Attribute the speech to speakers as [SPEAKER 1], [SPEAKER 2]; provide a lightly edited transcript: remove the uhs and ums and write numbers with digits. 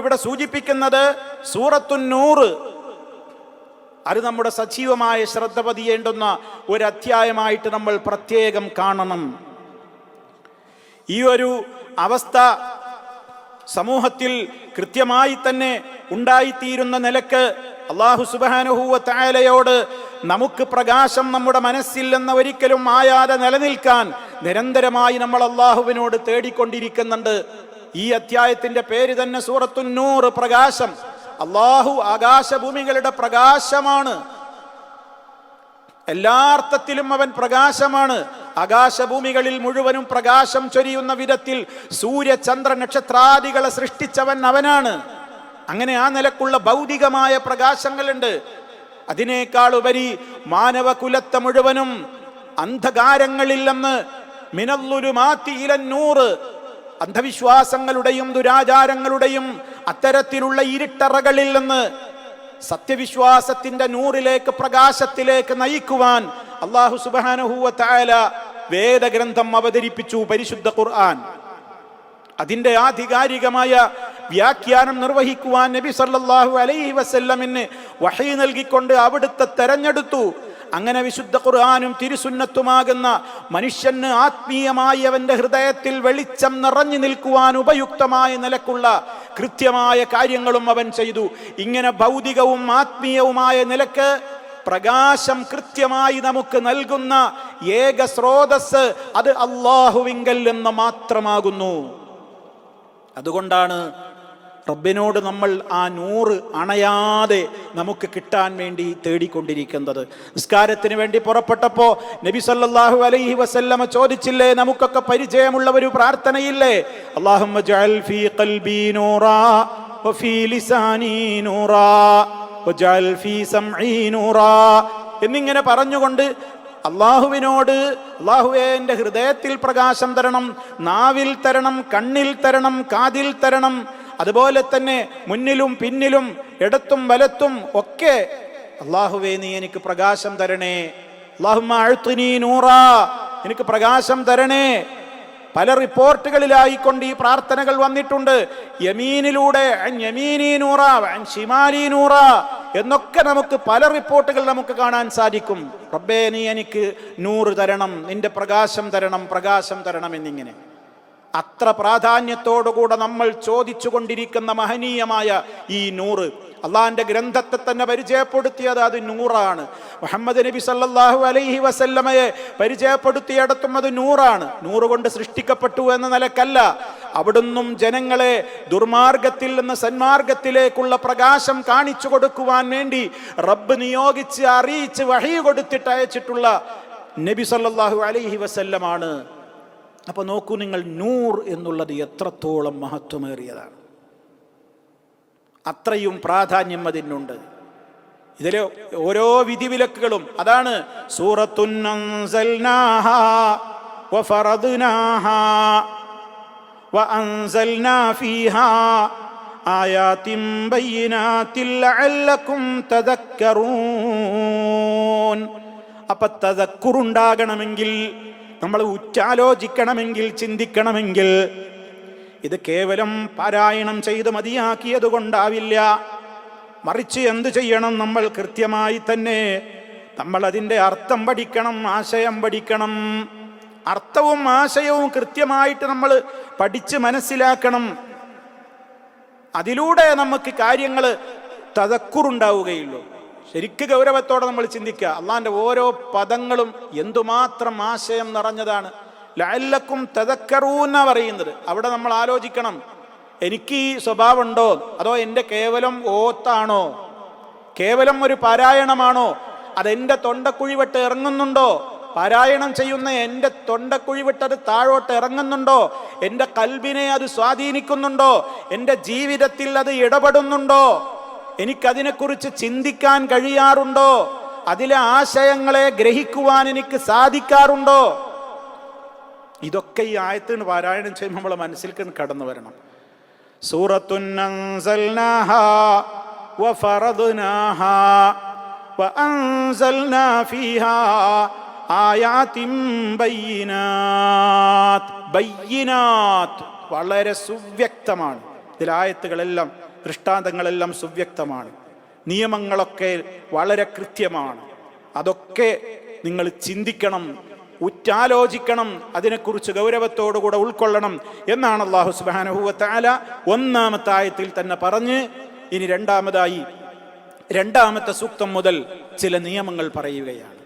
[SPEAKER 1] ഇവിടെ സൂചിപ്പിക്കുന്നത് സൂറത്തുൻ നൂർ, അത് നമ്മുടെ സജീവമായ ശ്രദ്ധ പതിയേണ്ടുന്ന ഒരു അധ്യായമായിട്ട് നമ്മൾ പ്രത്യേകം കാണണം. ഈ ഒരു അവസ്ഥ സമൂഹത്തിൽ കൃത്യമായി തന്നെ ഉണ്ടായിത്തീരുന്ന നിലക്ക് അല്ലാഹു സുബ്ഹാനഹു വ തആലയോട് നമുക്ക് പ്രകാശം നമ്മുടെ മനസ്സിൽ നിന്ന് ഒരിക്കലും മായാതെ നിലനിൽക്കാൻ നിരന്തരമായി നമ്മൾ അല്ലാഹുവിനോട് തേടിക്കൊണ്ടിരിക്കുന്നുണ്ട്. ഈ അധ്യായത്തിന്റെ പേര് തന്നെ സൂറത്തുൻ നൂർ, പ്രകാശം. അല്ലാഹു ആകാശഭൂമികളുടെ പ്രകാശമാണ്. എല്ലാ അർത്ഥത്തിലും അവൻ പ്രകാശമാണ്. ആകാശഭൂമികളിൽ മുഴുവനും പ്രകാശം ചൊരിയുന്ന വിധത്തിൽ സൂര്യ ചന്ദ്ര നക്ഷത്രാദികളെ സൃഷ്ടിച്ചവൻ അവനാണ്. അങ്ങനെ ആ നിലക്കുള്ള ഭൗതികമായ പ്രകാശങ്ങളുണ്ട്. അതിനേക്കാൾ ഉപരി മാനവകുലത്തെ മുഴുവനും അന്ധകാരങ്ങളിൽ നിന്ന് മിനല്ലുലുമാത്തി ഇലൻ നൂർ, അന്ധവിശ്വാസങ്ങളുടെയും ദുരാചാരങ്ങളുടെയും അത്തരത്തിലുള്ള ഇരുട്ടറകളിൽ നിന്ന് സത്യവിശ്വാസത്തിന്റെ നൂറിലേക്ക്, പ്രകാശത്തിലേക്ക് നയിക്കുവാൻ അല്ലാഹു സുബ്ഹാനഹു വ തആല വേദഗ്രന്ഥം അവതരിപ്പിച്ചു, പരിശുദ്ധ ഖുർആൻ. അതിന്റെ ആധികാരികമായ വ്യാഖ്യാനം നിർവഹിക്കുവാൻ നബി സല്ലല്ലാഹു അലൈഹി വസല്ലമിന് വഹീ നൽകിക്കൊണ്ട് അവിടുത്തെ തെരഞ്ഞെടുത്തു. അങ്ങനെ വിശുദ്ധ ഖുർആനും തിരുസുന്നത്തുമാകുന്ന മനുഷ്യന് ആത്മീയമായി അവന്റെ ഹൃദയത്തിൽ വെളിച്ചം നിറഞ്ഞു നിൽക്കുവാൻ ഉപയുക്തമായ നിലക്കുള്ള കൃത്യമായ കാര്യങ്ങളും അവൻ ചെയ്തു. ഇങ്ങനെ ഭൗതികവും ആത്മീയവുമായ നിലക്ക് പ്രകാശം കൃത്യമായി നമുക്ക് നൽകുന്ന ഏക സ്രോതസ് അത് അല്ലാഹുവിങ്കൽ നിന്ന് മാത്രമാകുന്നു. അതുകൊണ്ടാണ് റബ്ബിനോട് നമ്മൾ ആ നൂറ് അണയാതെ നമുക്ക് കിട്ടാൻ വേണ്ടി തേടിക്കൊണ്ടിരിക്കുന്നത്. നിസ്കാരത്തിന് വേണ്ടി പുറപ്പെട്ടപ്പോ നബി സല്ലല്ലാഹു അലൈഹി വസല്ലമ ചോദിച്ചില്ലേ, നമുക്കൊക്കെ പരിചയമുള്ള ഒരു പ്രാർത്ഥനയില്ലേ, അല്ലാഹുമ്മ ജഅൽ ഫീ ഖൽബി നൂറാ വഫീ ലിസാനി നൂറാ വജഅൽ ഫീ സംഈ നൂറാ എന്നിങ്ങനെ പറഞ്ഞുകൊണ്ട് അള്ളാഹുവിനോട്, അള്ളാഹുവേ എൻ്റെ ഹൃദയത്തിൽ പ്രകാശം തരണം, നാവിൽ തരണം, കണ്ണിൽ തരണം, കാതിൽ തരണം, അതുപോലെ തന്നെ മുന്നിലും പിന്നിലും ഇടത്തും വലത്തും ഒക്കെ അള്ളാഹുവേ നീ എനിക്ക് പ്രകാശം തരണേ. അല്ലാഹുമ്മ അഅ്തിനി നൂറാ, എനിക്ക് പ്രകാശം തരണേ. പല റിപ്പോർട്ടുകളിലായിക്കൊണ്ട് ഈ പ്രാർത്ഥനകൾ വന്നിട്ടുണ്ട്. യമീനിലൂടെ അൻ യമീനി നൂറ അൻ ശിമാലി നൂറ എന്നൊക്കെ നമുക്ക് പല റിപ്പോർട്ടുകൾ നമുക്ക് കാണാൻ സാധിക്കും. റബ്ബേ നീ എനിക്ക് നൂറ് തരണം, നിന്റെ പ്രകാശം തരണം, പ്രകാശം തരണം എന്നിങ്ങനെ അത്ര പ്രാധാന്യത്തോടുകൂടെ നമ്മൾ ചോദിച്ചു കൊണ്ടിരിക്കുന്ന മഹനീയമായ ഈ നൂറ്, അള്ളാഹിന്റെ ഗ്രന്ഥത്തെ തന്നെ പരിചയപ്പെടുത്തിയത് അത് നൂറാണ്. മുഹമ്മദ് നബി സല്ലല്ലാഹു അലൈഹി വസല്ലമയെ പരിചയപ്പെടുത്തിയിടത്തും അത് നൂറാണ്. നൂറ് കൊണ്ട് സൃഷ്ടിക്കപ്പെട്ടു എന്ന നിലക്കല്ല, അവിടുന്നും ജനങ്ങളെ ദുർമാർഗത്തിൽ നിന്ന് സന്മാർഗത്തിലേക്കുള്ള പ്രകാശം കാണിച്ചു കൊടുക്കുവാൻ വേണ്ടി റബ്ബ് നിയോഗിച്ച് അറിയിച്ച് വഹീ കൊടുത്തിട്ട് അയച്ചിട്ടുള്ള നബി സല്ലല്ലാഹു അലൈഹി വസല്ലമാണ്. അപ്പൊ നോക്കൂ നിങ്ങൾ, നൂർ എന്നുള്ളത് എത്രത്തോളം മഹത്വമേറിയതാണ്, അത്രയും പ്രാധാന്യം അതിനുണ്ട്. ഇതിലെ ഓരോ വിധിവിലക്കുകളും അതാണ്. സൂറത്തുൻ അൻസൽനാഹാ വഫറദ്നാഹാ വഅൻസൽനാ ഫീഹാ ആയാതിൻ ബയ്യിനാതിൻ ലഅല്ലകും തദക്കറൂൻ. അപ്പൊ തദക്കുറുണ്ടാകണമെങ്കിൽ, നമ്മൾ ഉറ്റാലോചിക്കണമെങ്കിൽ, ചിന്തിക്കണമെങ്കിൽ ഇത് കേവലം പാരായണം ചെയ്ത് മതിയാക്കിയത് കൊണ്ടാവില്ല. മറിച്ച് എന്ത് ചെയ്യണം, നമ്മൾ കൃത്യമായി തന്നെ നമ്മൾ അതിൻ്റെ അർത്ഥം പഠിക്കണം, ആശയം പഠിക്കണം. അർത്ഥവും ആശയവും കൃത്യമായിട്ട് നമ്മൾ പഠിച്ച് മനസ്സിലാക്കണം. അതിലൂടെ നമുക്ക് കാര്യങ്ങൾ തദക്കുറുണ്ടാവുകയുള്ളൂ. ശരിക്ക് ഗൗരവത്തോടെ നമ്മൾ ചിന്തിക്കുക. അള്ളാഹിന്റെ ഓരോ പദങ്ങളും എന്തുമാത്രം ആശയം നിറഞ്ഞതാണ്. ലഅല്ലക്കും തദക്കറൂന പറയുന്നത്, അവിടെ നമ്മൾ ആലോചിക്കണം, എനിക്ക് ഈ സ്വഭാവമുണ്ടോ, അതോ എൻ്റെ കേവലം ഓത്താണോ, കേവലം ഒരു പാരായണമാണോ, അതെൻ്റെ തൊണ്ടക്കുഴി വിട്ട് ഇറങ്ങുന്നുണ്ടോ, പാരായണം ചെയ്യുന്ന എൻ്റെ തൊണ്ടക്കുഴി വിട്ടത് താഴോട്ട് ഇറങ്ങുന്നുണ്ടോ, എൻ്റെ കൽബിനെ അത് സ്വാധീനിക്കുന്നുണ്ടോ, എൻ്റെ ജീവിതത്തിൽ അത് ഇടപെടുന്നുണ്ടോ, എനിക്കതിനെക്കുറിച്ച് ചിന്തിക്കാൻ കഴിയാറുണ്ടോ, അതിലെ ആശയങ്ങളെ ഗ്രഹിക്കുവാൻ എനിക്ക് സാധിക്കാറുണ്ടോ? ഇതൊക്കെ ഈ ആയത്തിന് പാരായണം ചെയ്യുമ്പോൾ നമ്മളെ മനസ്സിലേക്ക് കടന്നു വരണം. സൂറത്തുൻ അൻസൽനാഹാ വഫറദ്നാഹാ വഅൻസൽനാ ഫീഹാ ആയാതിൻ ബയ്യിനാത്ത്. ബയ്യിനാത്ത് വളരെ സുവ്യക്തമാണ്. ഇതിൽ ആയത്തുകളെല്ലാം ദൃഷ്ടാന്തങ്ങളെല്ലാം സുവ്യക്തമാണ്. നിയമങ്ങളൊക്കെ വളരെ കൃത്യമാണ്. അതൊക്കെ നിങ്ങൾ ചിന്തിക്കണം, ഉറ്റാലോചിക്കണം, അതിനെക്കുറിച്ച് ഗൗരവത്തോടുകൂടെ ഉൾക്കൊള്ളണം എന്നാണ് അല്ലാഹു സുബ്ഹാനഹു വ തആല ഒന്നാമത്തെ ആയത്തിൽ തന്നെ പറഞ്ഞ് ഇനി രണ്ടാമത്തെ സൂക്തം മുതൽ ചില നിയമങ്ങൾ പറയുകയാണ്.